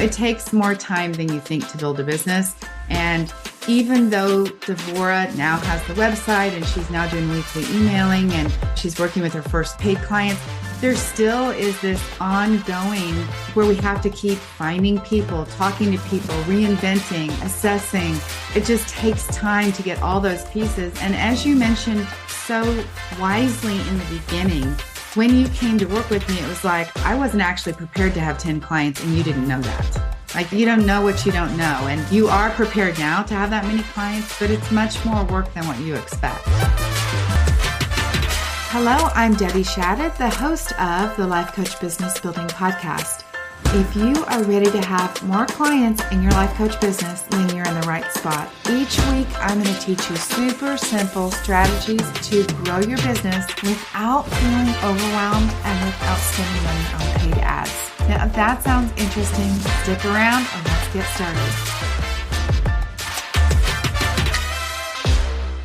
It takes more time than you think to build a business. And even though Devorah now has the website and she's now doing weekly emailing and she's working with her first paid clients, there still is this ongoing where we have to keep finding people, talking to people, reinventing, assessing. It just takes time to get all those pieces. And as you mentioned so wisely in the beginning, when you came to work with me, it was like, I wasn't actually prepared to have 10 clients and you didn't know that. Like, you don't know what you don't know. And you are prepared now to have that many clients, but it's much more work than what you expect. Hello, I'm Debbie Shadid, the host of the Life Coach Business Building Podcast. If you are ready to have more clients in your life coach business, then you're in the right spot. Each week, I'm going to teach you super simple strategies to grow your business without feeling overwhelmed and without spending money on paid ads. Now, if that sounds interesting, stick around and let's get started.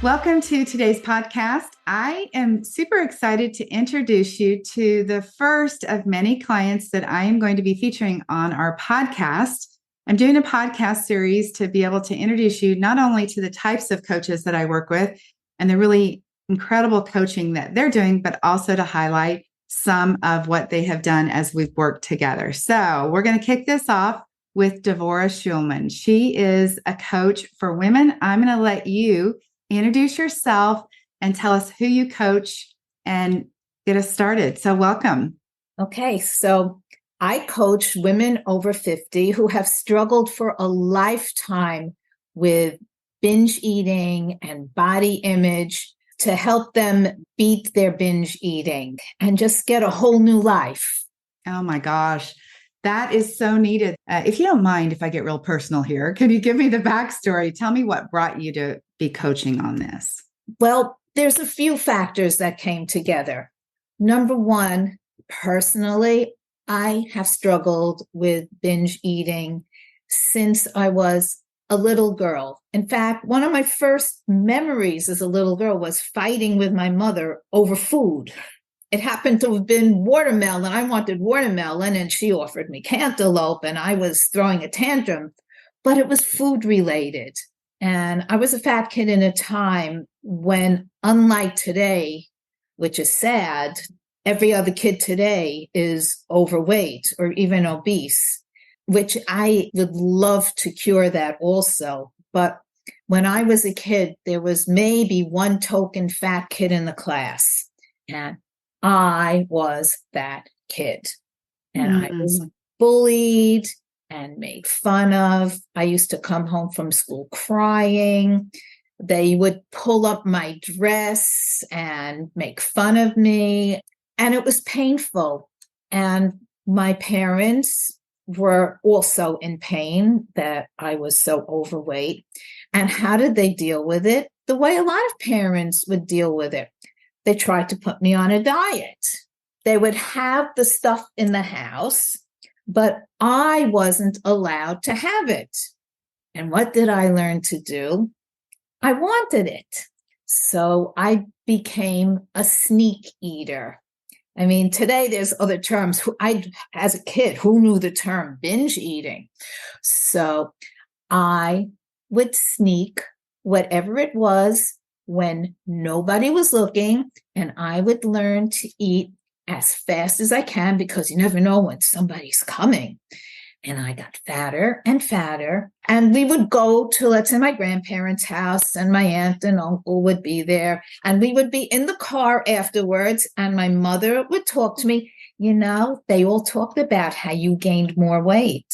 Welcome to today's podcast. I am super excited to introduce you to the first of many clients that I am going to be featuring on our podcast. I'm doing a podcast series to be able to introduce you not only to the types of coaches that I work with and the really incredible coaching that they're doing, but also to highlight some of what they have done as we've worked together. So we're going to kick this off with Devorah Shulman. She is a coach for women. I'm going to let you introduce yourself and tell us who you coach and get us started. So welcome. Okay, so I coach women over 50 who have struggled for a lifetime with binge eating and body image to help them beat their binge eating and just get a whole new life. Oh my gosh. That is so needed. If you don't mind, if I get real personal here, can you give me the backstory? Tell me what brought you to be coaching on this. Well, there's a few factors that came together. Number one, personally, I have struggled with binge eating since I was a little girl. In fact, one of my first memories as a little girl was fighting with my mother over food. It happened to have been watermelon. I wanted watermelon and she offered me cantaloupe and I was throwing a tantrum, but it was food related. And I was a fat kid in a time when, unlike today, which is sad, every other kid today is overweight or even obese, which I would love to cure that also. But when I was a kid, there was maybe one token fat kid in the class. And I was that kid. And I was bullied and made fun of. I used to come home from school crying. They would pull up my dress and make fun of me. And it was painful. And my parents were also in pain that I was so overweight. And how did they deal with it? The way a lot of parents would deal with it. They tried to put me on a diet. They would have the stuff in the house, but I wasn't allowed to have it. And what did I learn to do? I wanted it. So I became a sneak eater. I mean, today there's other terms. As a kid, who knew the term binge eating? So I would sneak whatever it was when nobody was looking, and I would learn to eat as fast as I can because you never know when somebody's coming. And I got fatter and fatter. And we would go to, let's say, my grandparents' house, and my aunt and uncle would be there. And we would be in the car afterwards, and my mother would talk to me. You know, they all talked about how you gained more weight.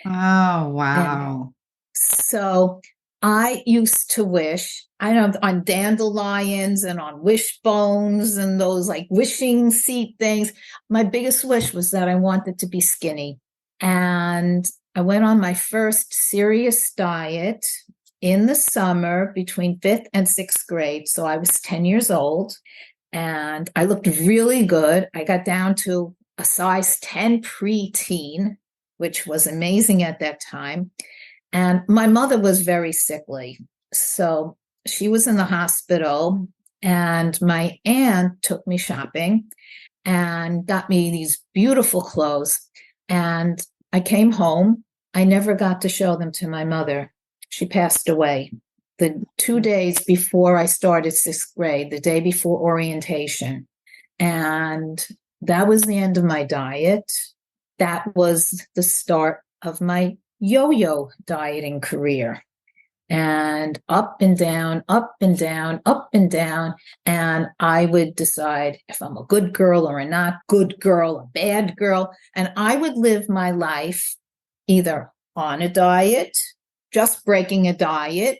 Oh, wow. And so I used to wish, I know, on dandelions and on wishbones and those like wishing seat things. My biggest wish was that I wanted to be skinny. And I went on my first serious diet in the summer between 5th and 6th grade. So I was 10 years old and I looked really good. I got down to a size 10 preteen, which was amazing at that time. And my mother was very sickly. So she was in the hospital, and my aunt took me shopping and got me these beautiful clothes. And I came home. I never got to show them to my mother. She passed away the 2 days before I started sixth grade, the day before orientation. And that was the end of my diet. That was the start of my yo-yo dieting career. And up and down, up and down, up and down. And I would decide if I'm a good girl or a not good girl, a bad girl. And I would live my life either on a diet, just breaking a diet,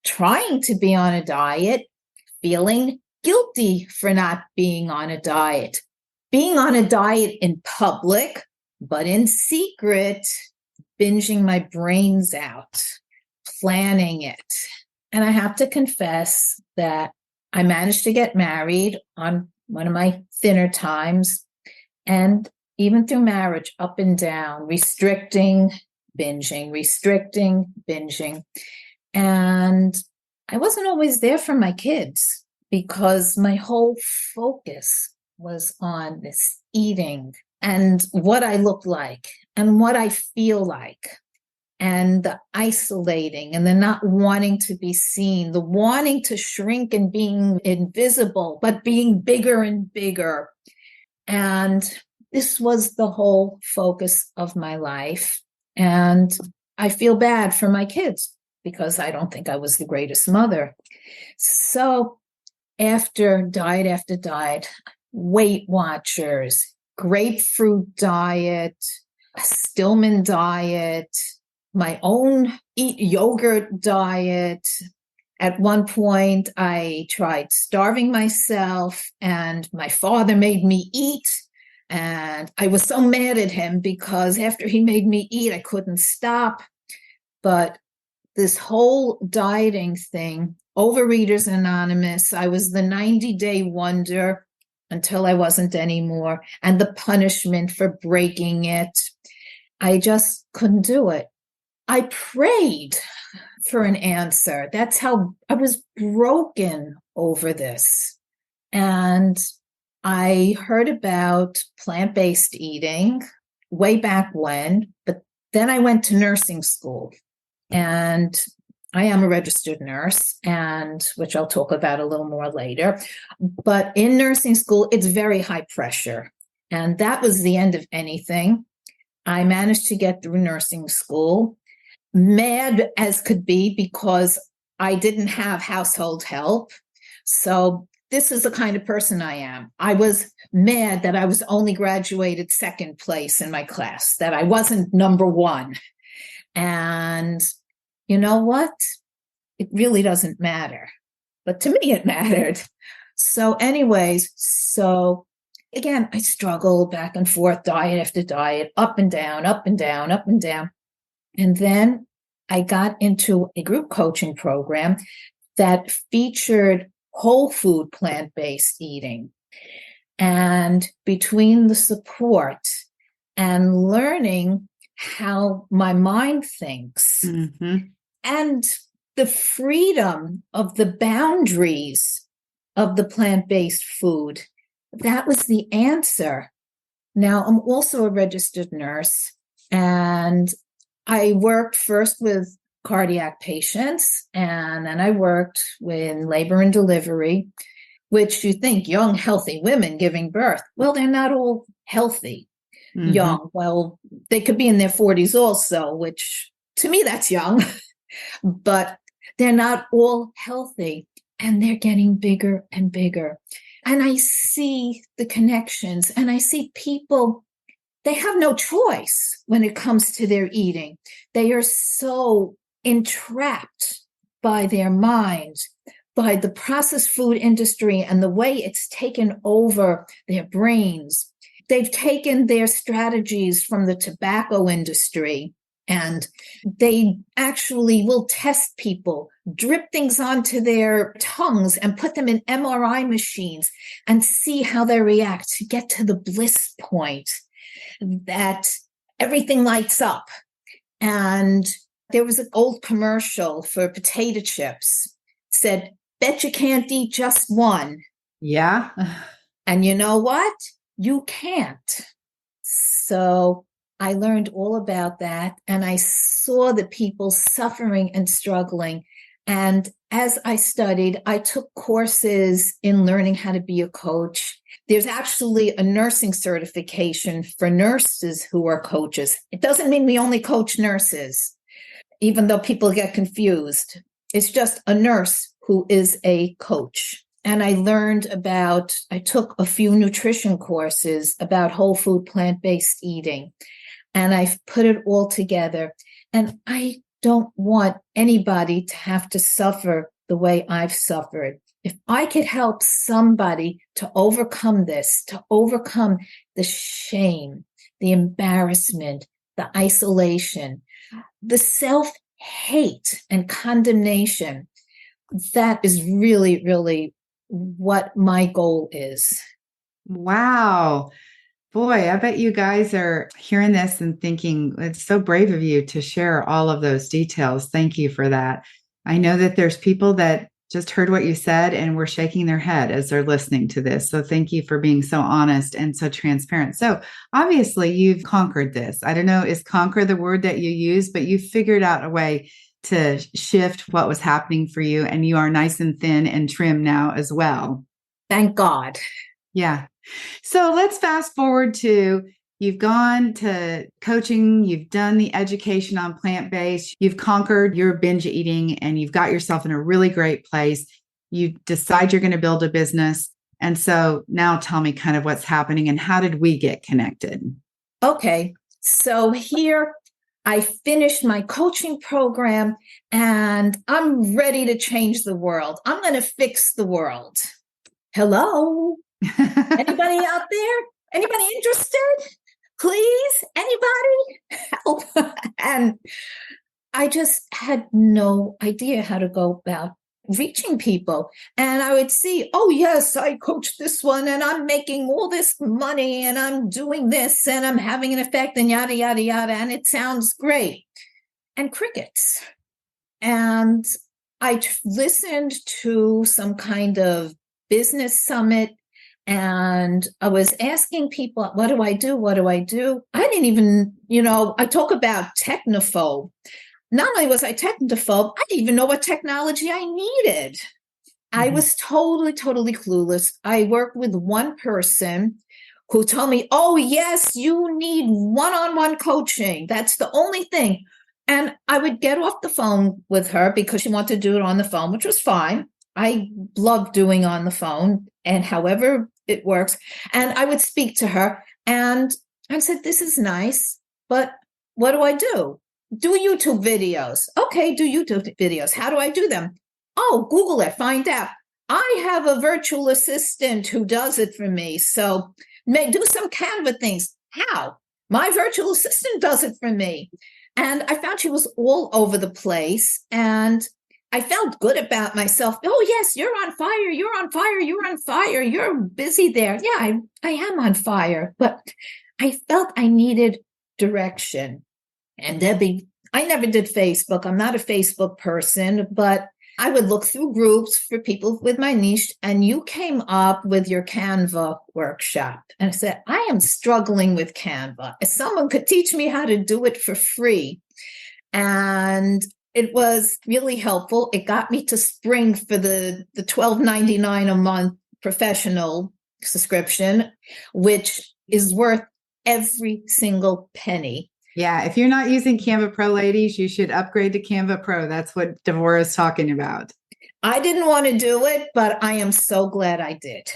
trying to be on a diet, feeling guilty for not being on a diet, being on a diet in public, but in secret, binging my brains out, planning it. And I have to confess that I managed to get married on one of my thinner times. And even through marriage, up and down, restricting, binging. And I wasn't always there for my kids because my whole focus was on this eating and what I look like and what I feel like, and the isolating and the not wanting to be seen, the wanting to shrink and being invisible, but being bigger and bigger. And this was the whole focus of my life. And I feel bad for my kids because I don't think I was the greatest mother. So after diet, Weight Watchers, grapefruit diet, Stillman diet, my own eat yogurt diet. At one point, I tried starving myself, and my father made me eat. And I was so mad at him because after he made me eat, I couldn't stop. But this whole dieting thing, Overeaters Anonymous, I was the 90-day wonder until I wasn't anymore. And the punishment for breaking it, I just couldn't do it. I prayed for an answer. That's how I was broken over this. And I heard about plant-based eating way back when, but then I went to nursing school, and I am a registered nurse, and which I'll talk about a little more later. But in nursing school, it's very high pressure. And that was the end of anything. I managed to get through nursing school, mad as could be because I didn't have household help. So this is the kind of person I am. I was mad that I was only graduated second place in my class, that I wasn't number one. And you know what? It really doesn't matter. But to me, it mattered. So anyways, again, I struggled back and forth, diet after diet, up and down, up and down, up and down. And then I got into a group coaching program that featured whole food plant-based eating. And between the support and learning how my mind thinks and the freedom of the boundaries of the plant-based food, that was the answer. Now, I'm also a registered nurse, and I worked first with cardiac patients, and then I worked with labor and delivery, which you think young, healthy women giving birth. Well, they're not all healthy, young. Well, they could be in their 40s also, which to me, that's young, but they're not all healthy, and they're getting bigger and bigger. And I see the connections, and I see people, they have no choice when it comes to their eating. They are so entrapped by their minds, by the processed food industry and the way it's taken over their brains. They've taken their strategies from the tobacco industry, and they actually will test people, drip things onto their tongues and put them in MRI machines and see how they react to get to the bliss point that everything lights up. And there was an old commercial for potato chips, said, bet you can't eat just one. Yeah. And you know what? You can't. So I learned all about that, and I saw the people suffering and struggling. And as I studied, I took courses in learning how to be a coach. There's actually a nursing certification for nurses who are coaches. It doesn't mean we only coach nurses, even though people get confused. It's just a nurse who is a coach. And I took a few nutrition courses about whole food, plant-based eating, and I've put it all together. And I don't want anybody to have to suffer the way I've suffered. If I could help somebody to overcome this, to overcome the shame, the embarrassment, the isolation, the self-hate and condemnation, that is really, really what my goal is. Wow. Boy, I bet you guys are hearing this and thinking it's so brave of you to share all of those details. Thank you for that. I know that there's people that just heard what you said and were shaking their head as they're listening to this. So thank you for being so honest and so transparent. So obviously you've conquered this. I don't know, is conquer the word that you use, but you figured out a way to shift what was happening for you. And you are nice and thin and trim now as well. Thank God. Yeah. So let's fast forward to you've gone to coaching, you've done the education on plant-based, you've conquered your binge eating, and you've got yourself in a really great place. You decide you're going to build a business. And so now tell me kind of what's happening and how did we get connected? Okay. So here I finished my coaching program and I'm ready to change the world. I'm going to fix the world. Hello? Anybody out there? Anybody interested? Please? Anybody? Help. And I just had no idea how to go about reaching people. And I would see, oh, yes, I coached this one and I'm making all this money and I'm doing this and I'm having an effect and yada, yada, yada. And it sounds great. And crickets. And I listened to some kind of business summit. And I was asking people, what do I do? What do I do? I didn't even, I talk about technophobe. Not only was I technophobe, I didn't even know what technology I needed. I was totally, totally clueless. I worked with one person who told me, oh, yes, you need one-on-one coaching. That's the only thing. And I would get off the phone with her because she wanted to do it on the phone, which was fine. I love doing on the phone and however it works. And I would speak to her and I said, this is nice, but what do I do? Do YouTube videos. Okay, do YouTube videos. How do I do them? Oh, Google it, find out. I have a virtual assistant who does it for me. So do some Canva things. How? My virtual assistant does it for me. And I found she was all over the place. And I felt good about myself. Oh, yes, you're on fire. You're on fire. You're on fire. You're busy there. Yeah, I am on fire. But I felt I needed direction. And Debbie, I never did Facebook. I'm not a Facebook person, but I would look through groups for people with my niche. And you came up with your Canva workshop. And I said, I am struggling with Canva. If someone could teach me how to do it for free. And it was really helpful. It got me to spring for the $12.99 a month professional subscription, which is worth every single penny. Yeah, if you're not using Canva Pro, ladies, you should upgrade to Canva Pro. That's what Devorah is talking about. I didn't want to do it, but I am so glad I did.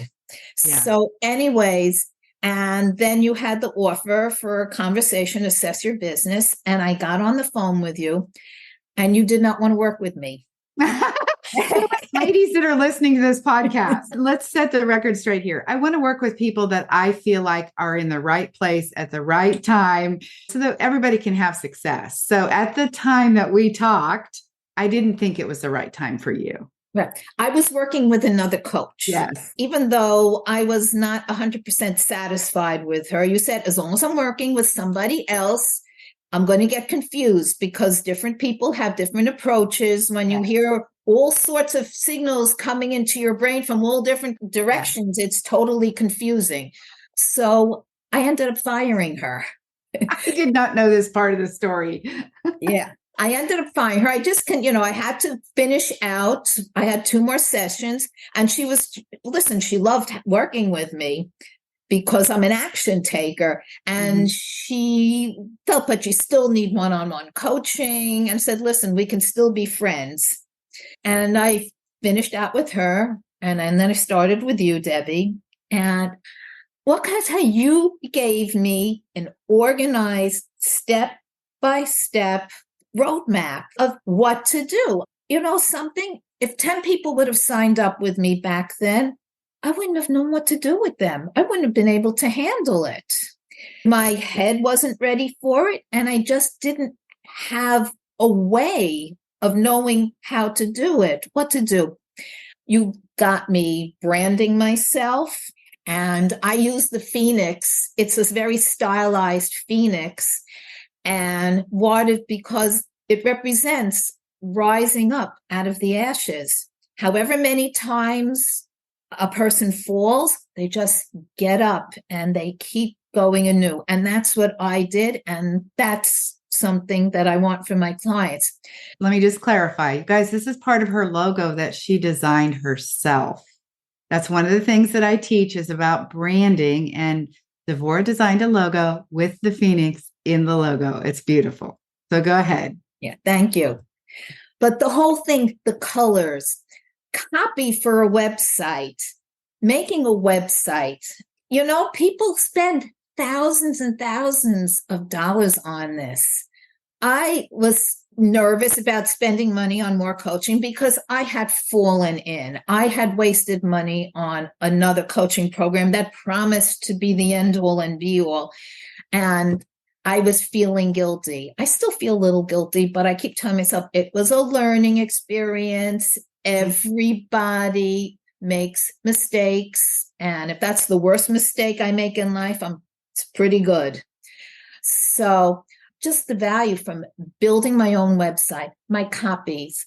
Yeah. So anyways, and then you had the offer for a conversation, assess your business, and I got on the phone with you. And you did not want to work with me. Ladies that are listening to this podcast, let's set the record straight here. I want to work with people that I feel like are in the right place at the right time so that everybody can have success. So at the time that we talked, I didn't think it was the right time for you. Right. I was working with another coach. Yes. Even though I was not 100% satisfied with her, you said, as long as I'm working with somebody else, I'm going to get confused because different people have different approaches. When you hear all sorts of signals coming into your brain from all different directions, it's totally confusing. So I ended up firing her. I did not know this part of the story. Yeah. I ended up finding her. I just I had to finish out. I had 2 more sessions, and listen, she loved working with me because I'm an action taker. And she felt, but you still need one-on-one coaching, and said, listen, we can still be friends. And I finished out with her. And then I started with you, Debbie. And what can I tell you? You gave me an organized step-by-step roadmap of what to do. Something, if 10 people would have signed up with me back then, I wouldn't have known what to do with them. I wouldn't have been able to handle it. My head wasn't ready for it, and I just didn't have a way of knowing how to do it, what to do. You got me branding myself, and I use the phoenix. It's this very stylized phoenix, and watered because it represents rising up out of the ashes. However many times a person falls, they just get up and they keep going anew. And that's what I did. And that's something that I want for my clients. Let me just clarify. You guys, this is part of her logo that she designed herself. That's one of the things that I teach is about branding. And Devorah designed a logo with the phoenix in the logo. It's beautiful. So go ahead. Yeah, thank you. But the whole thing, the colors, copy for a website, making a website, people spend thousands and thousands of dollars on this. I was nervous about spending money on more coaching because I had fallen in. I had wasted money on another coaching program that promised to be the end all and be all. And I was feeling guilty. I still feel a little guilty, but I keep telling myself it was a learning experience. Everybody makes mistakes. And if that's the worst mistake I make in life, it's pretty good. So just the value from building my own website, my copies.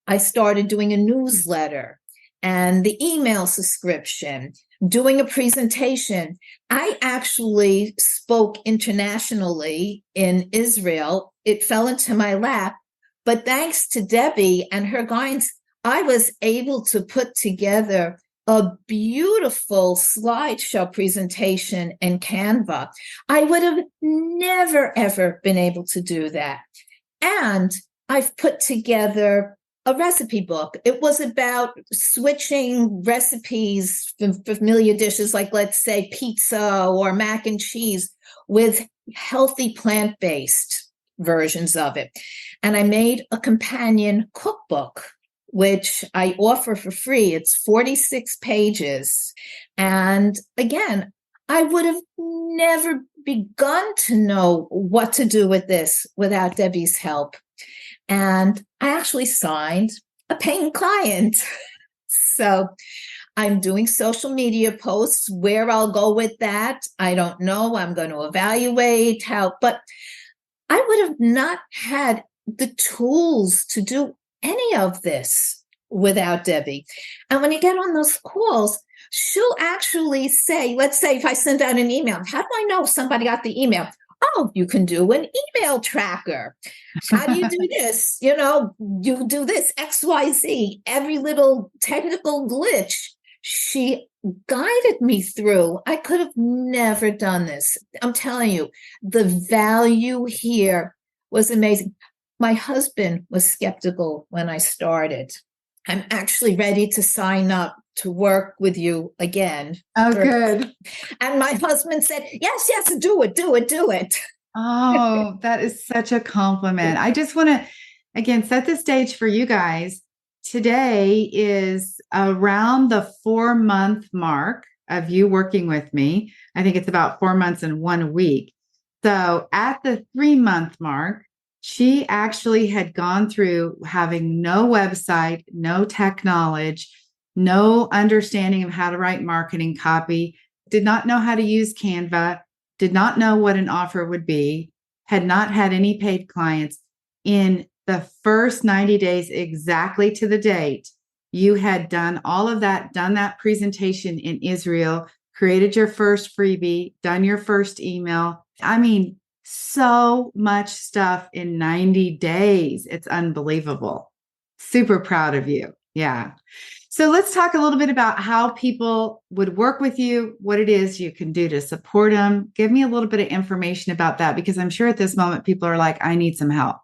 I started doing a newsletter and the email subscription, doing a presentation. I actually spoke internationally in Israel. It fell into my lap, but thanks to Debbie and her guidance, I was able to put together a beautiful slideshow presentation in Canva. I would have never, ever been able to do that. And I've put together a recipe book. It was about switching recipes from familiar dishes, like let's say pizza or mac and cheese, with healthy plant-based versions of it. And I made a companion cookbook, which I offer for free. It's 46 pages. And again, I would have never begun to know what to do with this without Debbie's help. And I actually signed a paying client. So I'm doing social media posts. Where I'll go with that, I don't know. I'm going to evaluate how, but I would have not had the tools to do any of this without Debbie. And when you get on those calls, she'll actually say, let's say if I send out an email, how do I know if somebody got the email? Oh, you can do an email tracker. How do you do this? You do this XYZ, every little technical glitch. She guided me through. I could have never done this. I'm telling you, the value here was amazing. My husband was skeptical when I started. I'm actually ready to sign up to work with you again. Oh, good. And my husband said, yes, do it. Oh, that is such a compliment. I just want to, again, set the stage for you guys. Today is around the 4-month mark of you working with me. I think it's about 4 months and 1 week. So at the 3-month mark, she actually had gone through having no website, no tech knowledge, no understanding of how to write marketing copy, did not know how to use Canva, did not know what an offer would be, had not had any paid clients. In the first 90 days, exactly to the date, you had done all of that, done that presentation in Israel, created your first freebie, done your first email. I mean, So much stuff in 90 days. It's unbelievable. Super proud of you. Yeah. So let's talk a little bit about how people would work with you, what it is you can do to support them. Give me a little bit of information about that because I'm sure at this moment people are like, I need some help.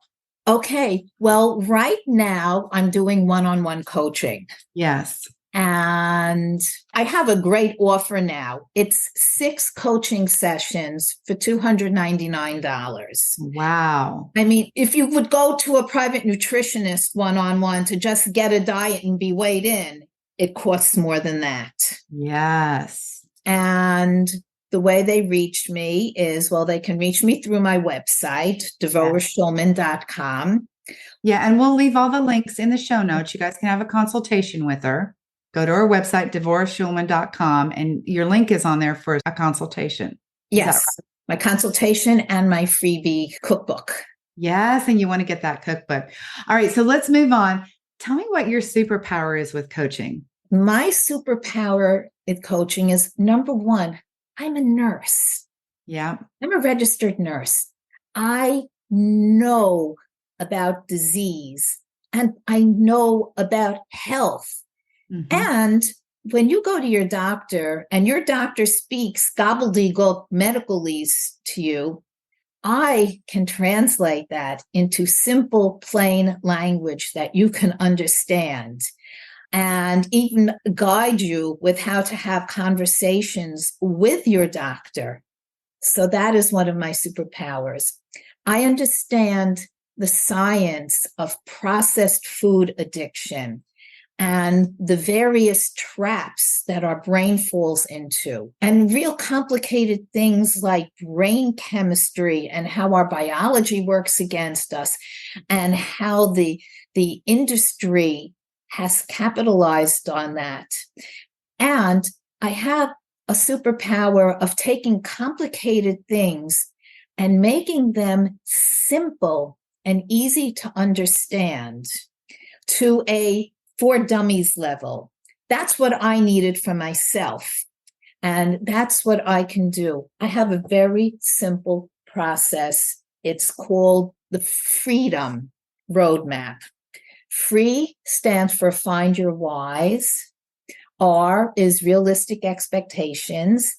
Okay. Well, right now I'm doing one-on-one coaching. Yes. And I have a great offer now. It's 6 coaching sessions for $299. Wow. I mean, if you would go to a private nutritionist one-on-one to just get a diet and be weighed in, it costs more than that. Yes. And the way they reached me is, well, they can reach me through my website, devorahshulman.com. Yeah. And we'll leave all the links in the show notes. You guys can have a consultation with her. Go to our website, devorahshulman.com, and your link is on there for a consultation. Is that Yes, right? my consultation and my freebie cookbook. Yes. And you want to get that cookbook. All right. So let's move on. Tell me what your superpower is with coaching. My superpower in coaching is number one, I'm a nurse. Yeah. I'm a registered nurse. I know about disease and I know about health. Mm-hmm. And when you go to your doctor and your doctor speaks gobbledygook medicalese to you, I can translate that into simple, plain language that you can understand and even guide you with how to have conversations with your doctor. So that is one of my superpowers. I understand the science of processed food addiction and the various traps that our brain falls into, and real complicated things like brain chemistry and how our biology works against us, and how the industry has capitalized on that. And I have a superpower of taking complicated things and making them simple and easy to understand to a for dummies level. That's what I needed for myself. And that's what I can do. I have a very simple process. It's called the Freedom Roadmap. Free stands for find your whys. R is realistic expectations.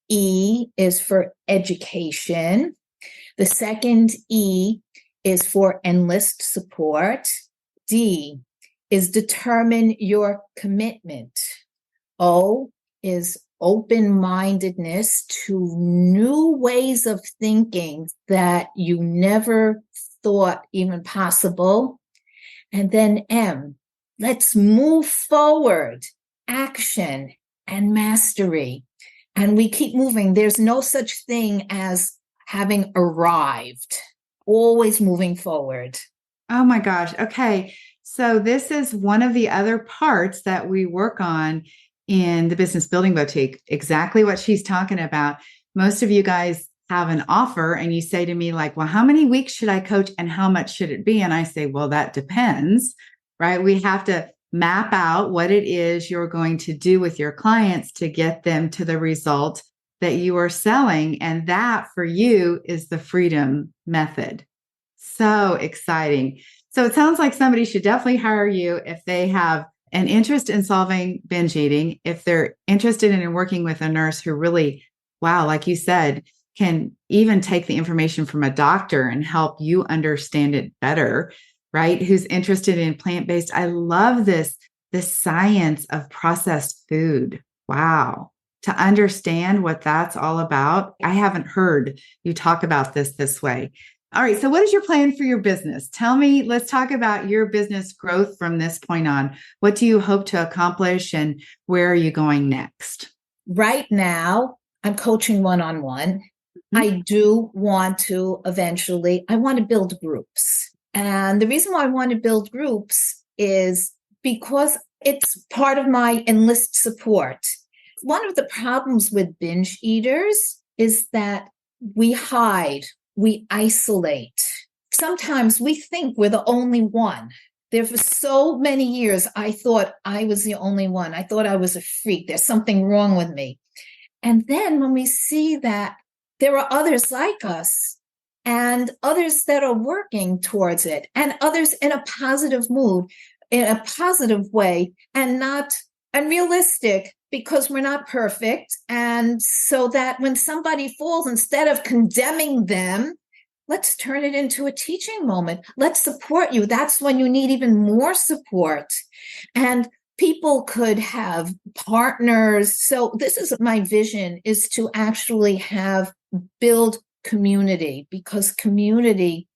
E is for education. The second E is for enlist support. D is determine your commitment. O is open-mindedness to new ways of thinking that you never thought even possible. And then M, let's move forward, action and mastery. And we keep moving. There's no such thing as having arrived, always moving forward. Oh my gosh. Okay. So this is one of the other parts that we work on in the Business Building Boutique. Exactly what she's talking about. Most of you guys have an offer and you say to me like, well, how many weeks should I coach and how much should it be? And I say, well, that depends, right? We have to map out what it is you're going to do with your clients to get them to the result that you are selling. And that for you is the freedom method. So exciting. So it sounds like somebody should definitely hire you if they have an interest in solving binge eating, if they're interested in working with a nurse who really, wow, like you said, can even take the information from a doctor and help you understand it better, right? Who's interested in plant-based. I love this science of processed food. Wow. To understand what that's all about. I haven't heard you talk about this way. All right. So what is your plan for your business? Tell me, let's talk about your business growth from this point on. What do you hope to accomplish and where are you going next? Right now, I'm coaching one-on-one. Mm-hmm. I do want to eventually, I want to build groups. And the reason why I want to build groups is because it's part of my enlist support. One of the problems with binge eaters is that we hide, we isolate. Sometimes we think we're the only one. There for so many years, I thought I was the only one. I thought I was a freak. There's something wrong with me. And then when we see that there are others like us, and others that are working towards it, and others in a positive mood, in a positive way, and not unrealistic, because we're not perfect. And so that when somebody falls, instead of condemning them, let's turn it into a teaching moment. Let's support you. That's when you need even more support. And people could have partners. So this is my vision, is to actually build community, because community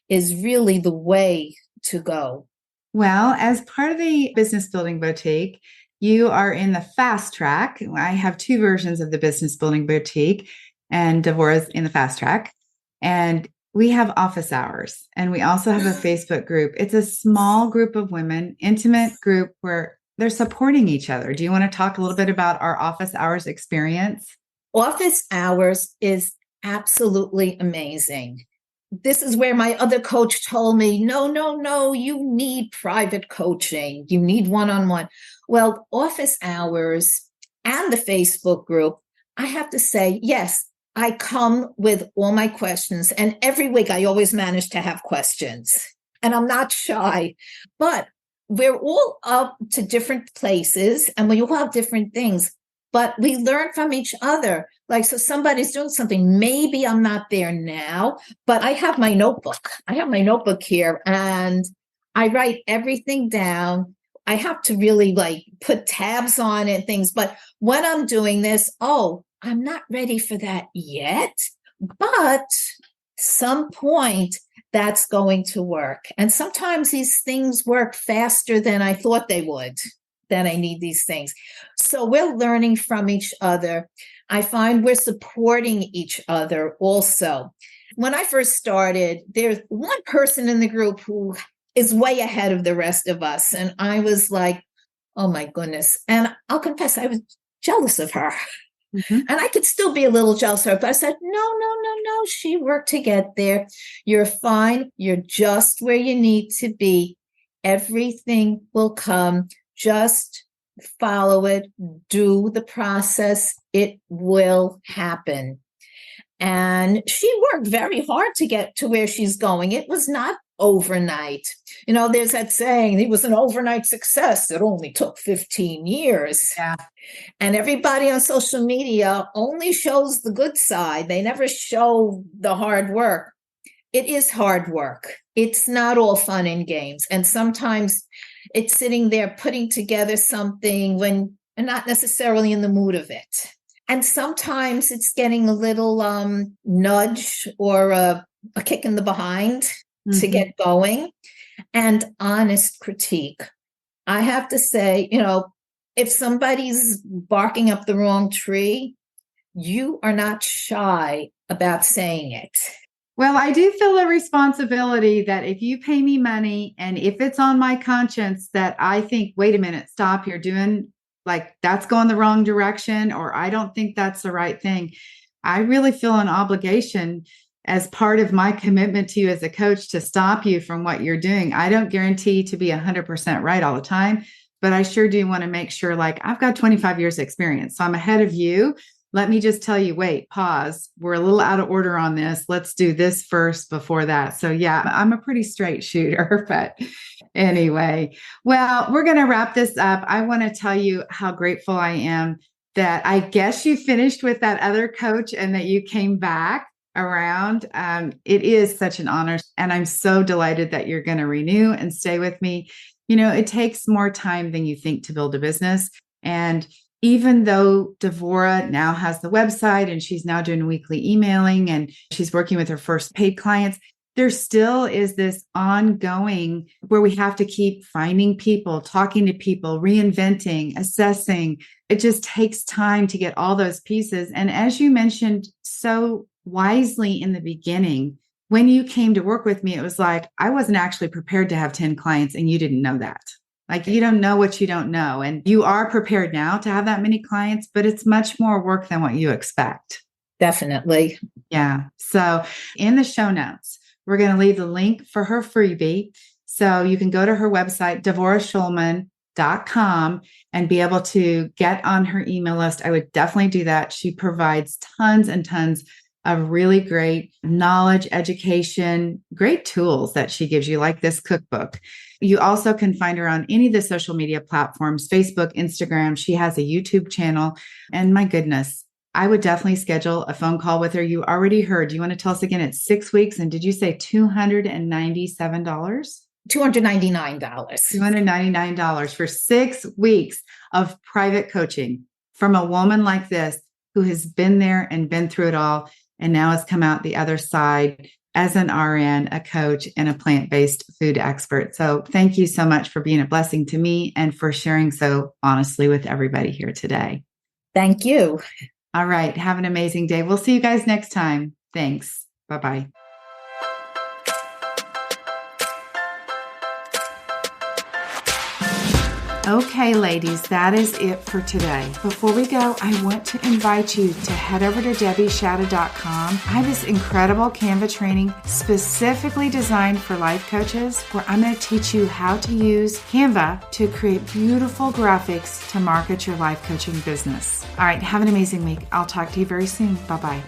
is really the way to go. Well, as part of the Business Building Boutique, you are in the fast track. I have two versions of the Business Building Boutique, and Devorah's in the fast track. And we have office hours, and we also have a Facebook group. It's a small group of women, intimate group where they're supporting each other. Do you want to talk a little bit about our office hours experience? Office hours is absolutely amazing. This is where my other coach told me, no, you need private coaching. You need one-on-one. Well, office hours and the Facebook group, I have to say, yes, I come with all my questions. And every week I always manage to have questions. And I'm not shy. But we're all up to different places, and we all have different things. But we learn from each other. Like, so somebody's doing something. Maybe I'm not there now, but I have my notebook. I have my notebook here, and I write everything down. I have to really put tabs on it and things. But when I'm doing this, I'm not ready for that yet. But some point that's going to work. And sometimes these things work faster than I thought they would. That I need these things. So we're learning from each other. I find we're supporting each other also. When I first started, there's one person in the group who is way ahead of the rest of us. And I was like, oh my goodness. And I'll confess, I was jealous of her. Mm-hmm. And I could still be a little jealous of her, but I said, no. She worked to get there. You're fine. You're just where you need to be. Everything will come. Just follow it, do the process, it will happen. And she worked very hard to get to where she's going. It was not overnight. There's that saying, it was an overnight success. It only took 15 years. Yeah. And everybody on social media only shows the good side. They never show the hard work. It is hard work. It's not all fun and games. And sometimes it's sitting there putting together something when you're not necessarily in the mood of it. And sometimes it's getting a little nudge or a kick in the behind to get going. And honest critique. I have to say, if somebody's barking up the wrong tree, you are not shy about saying it. Well, I do feel a responsibility that if you pay me money and if it's on my conscience that I think, wait a minute, stop, you're doing that's going the wrong direction, or I don't think that's the right thing. I really feel an obligation as part of my commitment to you as a coach to stop you from what you're doing. I don't guarantee to be 100% right all the time, but I sure do want to make sure I've got 25 years experience. So I'm ahead of you. Let me just tell you, wait, pause. We're a little out of order on this. Let's do this first before that. So yeah, I'm a pretty straight shooter, but anyway, well, we're going to wrap this up. I want to tell you how grateful I am that I guess you finished with that other coach and that you came back around. It is such an honor. And I'm so delighted that you're going to renew and stay with me. It takes more time than you think to build a business. And even though Devorah now has the website and she's now doing weekly emailing and she's working with her first paid clients, there still is this ongoing where we have to keep finding people, talking to people, reinventing, assessing. It just takes time to get all those pieces. And as you mentioned so wisely in the beginning, when you came to work with me, it was I wasn't actually prepared to have 10 clients, and you didn't know that. You don't know what you don't know. And you are prepared now to have that many clients, but it's much more work than what you expect. Definitely. Yeah. So in the show notes, we're going to leave the link for her freebie. So you can go to her website, devorahshulman.com, and be able to get on her email list. I would definitely do that. She provides tons and tons of really great knowledge, education, great tools that she gives you, like this cookbook. You also can find her on any of the social media platforms, Facebook, Instagram. She has a YouTube channel. And my goodness, I would definitely schedule a phone call with her. You already heard. Do you want to tell us again? It's 6 weeks. And did you say $297? $299. $299 for 6 weeks of private coaching from a woman like this who has been there and been through it all and now has come out the other side as an RN, a coach, and a plant-based food expert. So thank you so much for being a blessing to me and for sharing so honestly with everybody here today. Thank you. All right. Have an amazing day. We'll see you guys next time. Thanks. Bye-bye. Okay, ladies, that is it for today. Before we go, I want to invite you to head over to debbieshadid.com. I have this incredible Canva training specifically designed for life coaches where I'm going to teach you how to use Canva to create beautiful graphics to market your life coaching business. All right, have an amazing week. I'll talk to you very soon. Bye-bye.